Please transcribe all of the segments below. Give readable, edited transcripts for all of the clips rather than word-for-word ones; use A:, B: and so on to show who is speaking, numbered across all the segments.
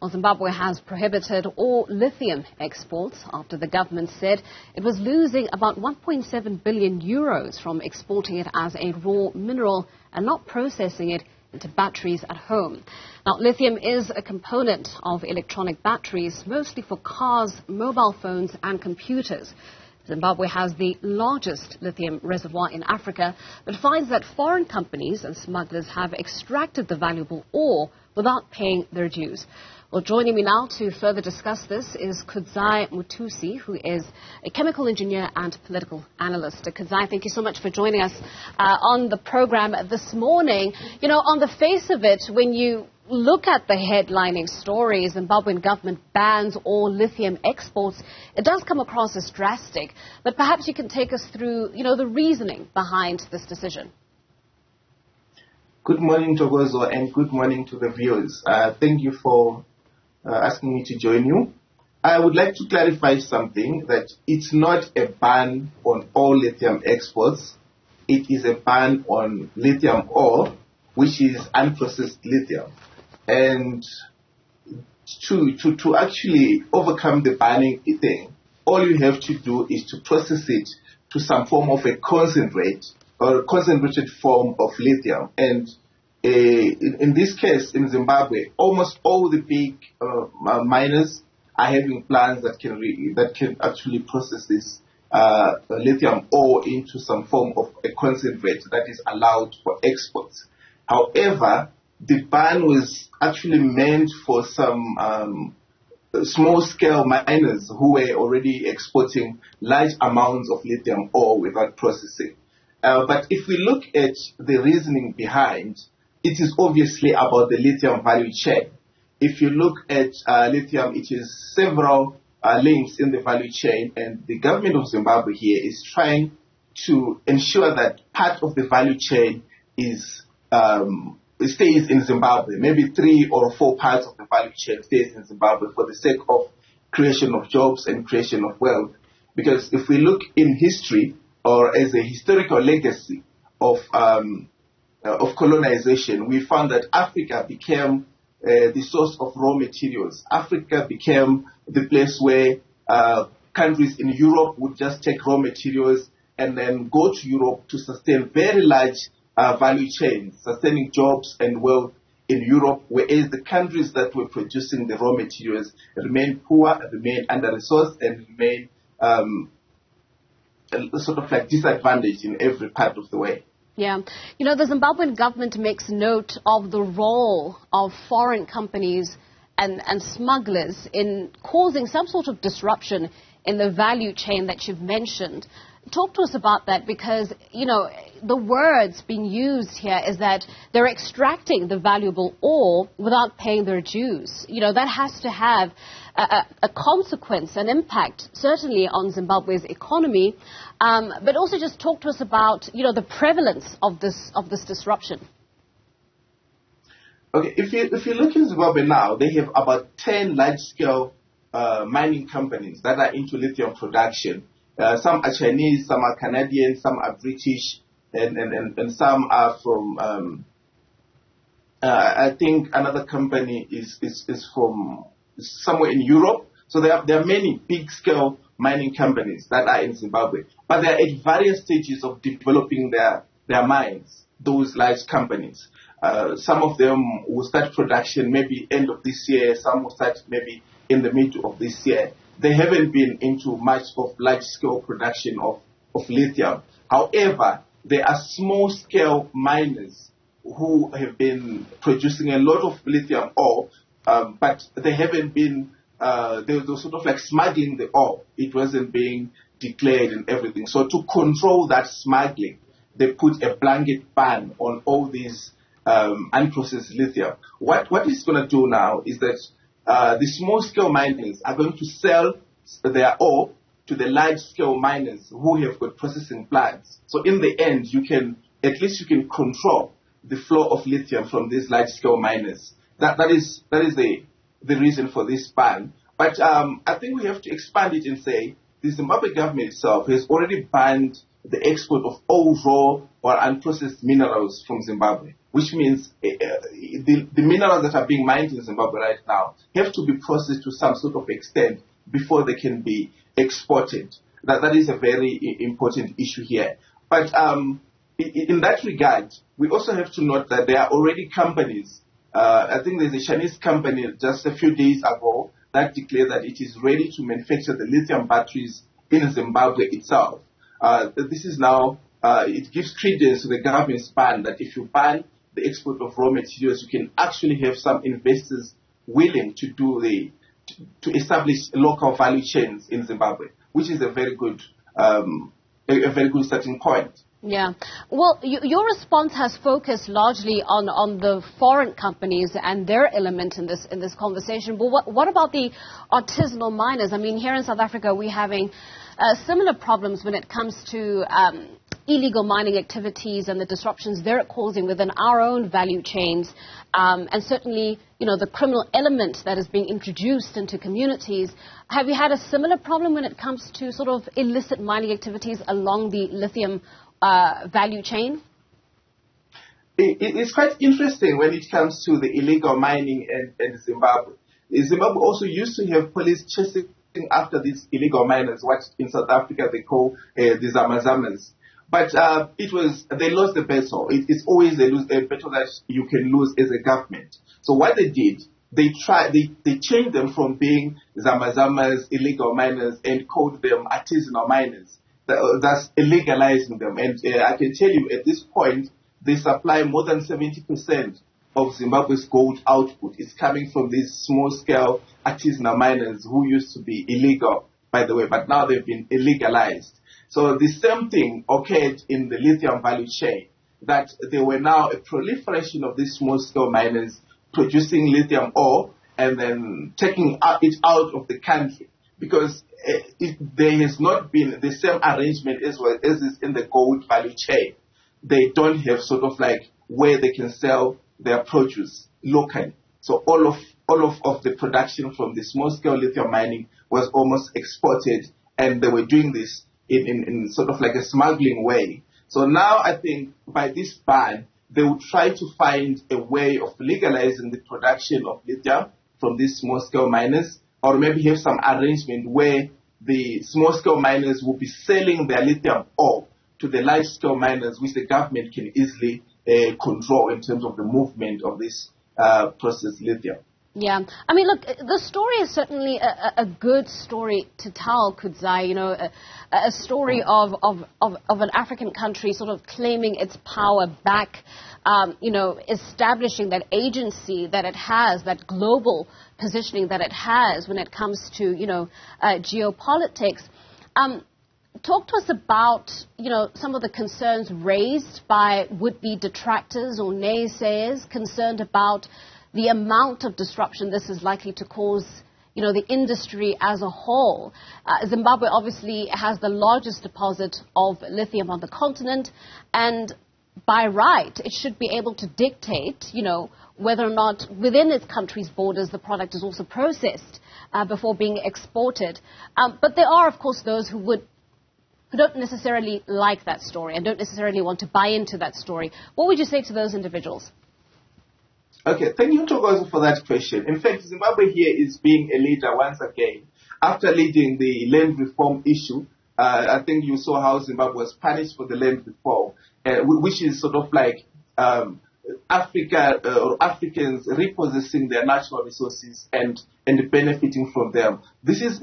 A: Well, Zimbabwe has prohibited all lithium exports after the government said it was losing about 1.7 billion euros from exporting it as a raw mineral and not processing it into batteries at home. Now, lithium is a component of electronic batteries, mostly for cars, mobile phones and computers. Zimbabwe has the largest lithium reservoir in Africa, but finds that foreign companies and smugglers have extracted the valuable ore without paying their dues. Well, joining me now to further discuss this is Kudzai Mutisi, who is a chemical engineer and political analyst. Kudzai, thank you so much for joining us on the program this morning. You know, on the face of it, when you look at the headlining stories, Zimbabwean government bans all lithium exports, it does come across as drastic. But perhaps you can take us through, the reasoning behind this decision.
B: Good morning, Togozo, and good morning to the viewers. Thank you for asking me to join you. I would like to clarify something, that it's not a ban on all lithium exports. It is a ban on lithium ore, which is unprocessed lithium. And to actually overcome the banning thing, all you have to do is to process it to some form of a concentrate or a concentrated form of lithium. And in this case, in Zimbabwe, almost all the big miners are having plants that can actually process this lithium ore into some form of a concentrate that is allowed for exports. However, the ban was actually meant for some small-scale miners who were already exporting large amounts of lithium ore without processing. But if we look at the reasoning behind, it is obviously about the lithium value chain. If you look at lithium, it is several links in the value chain, and the government of Zimbabwe here is trying to ensure that part of the value chain stays in Zimbabwe. Maybe 3 or 4 parts of the value chain stays in Zimbabwe for the sake of creation of jobs and creation of wealth. Because if we look in history, or as a historical legacy of colonization, we found that Africa became the source of raw materials. Africa became the place where countries in Europe would just take raw materials and then go to Europe to sustain very large value chains, sustaining jobs and wealth in Europe, whereas the countries that were producing the raw materials remain poor, remain under-resourced, and remain sort of like disadvantaged in every part of the way.
A: Yeah. The Zimbabwean government makes note of the role of foreign companies and smugglers in causing some sort of disruption in the value chain that you've mentioned. Talk to us about that, because, the words being used here is that they're extracting the valuable ore without paying their dues. That has to have a consequence, an impact, certainly on Zimbabwe's economy. But also just talk to us about, the prevalence of this disruption.
B: Okay, if you look in Zimbabwe now, they have about 10 large-scale mining companies that are into lithium production. Some are Chinese, some are Canadian, some are British, and some are from, I think another company is from somewhere in Europe. So there are many big-scale mining companies that are in Zimbabwe. But they are at various stages of developing their mines, those large companies. Some of them will start production maybe end of this year, some will start maybe in the middle of this year. They haven't been into much of large-scale production of lithium. However, there are small-scale miners who have been producing a lot of lithium ore, but they haven't been, they were sort of like smuggling the ore. It wasn't being declared and everything. So to control that smuggling, they put a blanket ban on all these unprocessed lithium. What it's going to do now is that the small-scale miners are going to sell their ore to the large-scale miners who have got processing plants. So in the end, at least you can control the flow of lithium from these large-scale miners. That is the reason for this ban. But I think we have to expand it and say the Zimbabwe government itself has already banned the export of all raw or unprocessed minerals from Zimbabwe. which means the minerals that are being mined in Zimbabwe right now have to be processed to some sort of extent before they can be exported. That is a very important issue here. But in that regard, we also have to note that there are already companies. I think there's a Chinese company just a few days ago that declared that it is ready to manufacture the lithium batteries in Zimbabwe itself. This is now, it gives credence to the government's ban that if you ban the export of raw materials, you can actually have some investors willing to to establish local value chains in Zimbabwe, which is a very good starting point.
A: Yeah. Well, your response has focused largely on the foreign companies and their element in this conversation. But what about the artisanal miners? I mean, here in South Africa, we're having similar problems when it comes to illegal mining activities and the disruptions they're causing within our own value chains. And certainly, the criminal element that is being introduced into communities. Have you had a similar problem when it comes to sort of illicit mining activities along the lithium value chain?
B: It's quite interesting when it comes to the illegal mining in Zimbabwe. Zimbabwe also used to have police chasing after these illegal miners, what in South Africa they call the Zamazamas. But they lost the battle. It's always a battle that you can lose as a government. So what they did, they changed them from being Zamazamas, illegal miners, and called them artisanal miners. That's illegalizing them. And I can tell you at this point, they supply more than 70% of Zimbabwe's gold output. It's coming from these small-scale artisanal miners who used to be illegal, by the way, but now they've been illegalized. So the same thing occurred in the lithium value chain, that there were now a proliferation of these small-scale miners producing lithium ore and then taking it out of the country, because there has not been the same arrangement as is in the gold value chain. They don't have sort of like where they can sell their produce locally. So all of the production from the small-scale lithium mining was almost exported, and they were doing this in sort of like a smuggling way. So now I think by this ban, they will try to find a way of legalizing the production of lithium from these small-scale miners, or maybe have some arrangement where the small-scale miners will be selling their lithium ore to the large-scale miners, which the government can easily control in terms of the movement of this processed lithium.
A: Yeah. I mean, look, the story is certainly a good story to tell, Kudzai, a story of an African country sort of claiming its power back, establishing that agency that it has, that global positioning that it has when it comes to, geopolitics. Talk to us about, some of the concerns raised by would-be detractors or naysayers concerned about the amount of disruption this is likely to cause, the industry as a whole. Zimbabwe obviously has the largest deposit of lithium on the continent, and by right, it should be able to dictate, whether or not within its country's borders the product is also processed before being exported. But there are, of course, those who don't necessarily like that story and don't necessarily want to buy into that story. What would you say to those individuals?
B: Okay, thank you, Togozo, for that question. In fact, Zimbabwe here is being a leader once again. After leading the land reform issue, I think you saw how Zimbabwe was punished for the land reform, which is sort of like Africa or Africans repossessing their natural resources and benefiting from them. This is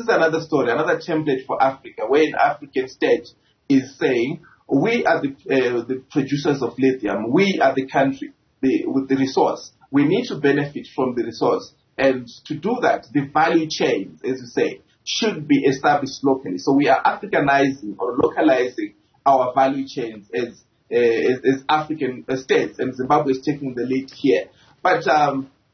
B: another story, another template for Africa, where an African state is saying, we are the producers of lithium, we are the country with the resource. We need to benefit from the resource. And to do that, the value chain, as you say, should be established locally. So we are Africanizing or localizing our value chains as African states, and Zimbabwe is taking the lead here. But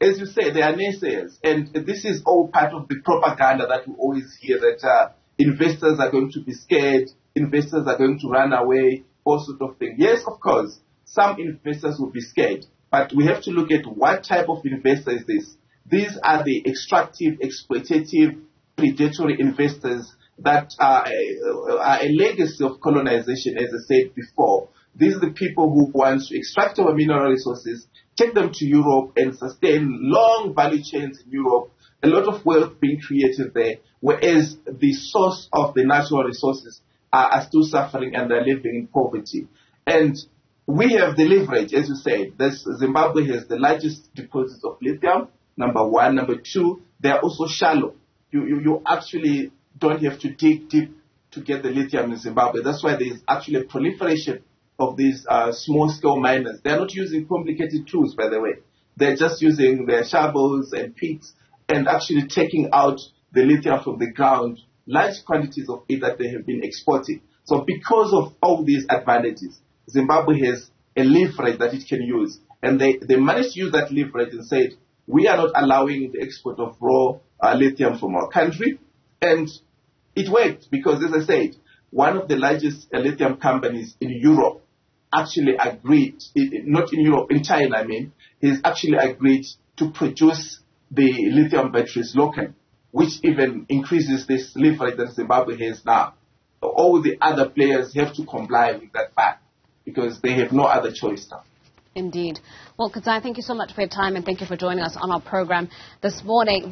B: as you say, there are naysayers, and this is all part of the propaganda that we always hear, that investors are going to be scared, investors are going to run away, all sort of thing. Yes, of course, some investors will be scared, but we have to look at what type of investor is this. These are the extractive, exploitative, predatory investors that are a legacy of colonization, as I said before. These are the people who want to extract our mineral resources, take them to Europe and sustain long value chains in Europe, a lot of wealth being created there, whereas the source of the natural resources are still suffering and they're living in poverty. And we have the leverage, as you said. Zimbabwe has the largest deposits of lithium, number one. Number two, they're also shallow. You actually don't have to dig deep to get the lithium in Zimbabwe. That's why there's actually a proliferation of these small-scale miners. They're not using complicated tools, by the way. They're just using their shovels and picks and actually taking out the lithium from the ground, large quantities of it that they have been exporting. So because of all these advantages, Zimbabwe has a leverage that it can use. And they managed to use that leverage and said, we are not allowing the export of raw lithium from our country. And it worked because, as I said, one of the largest lithium companies in Europe actually agreed, not in Europe, in China, I mean, has actually agreed to produce the lithium batteries locally, which even increases this leverage that Zimbabwe has now. All the other players have to comply with that fact because they have no other choice now.
A: Indeed. Well, Kudzai, thank you so much for your time and thank you for joining us on our program this morning.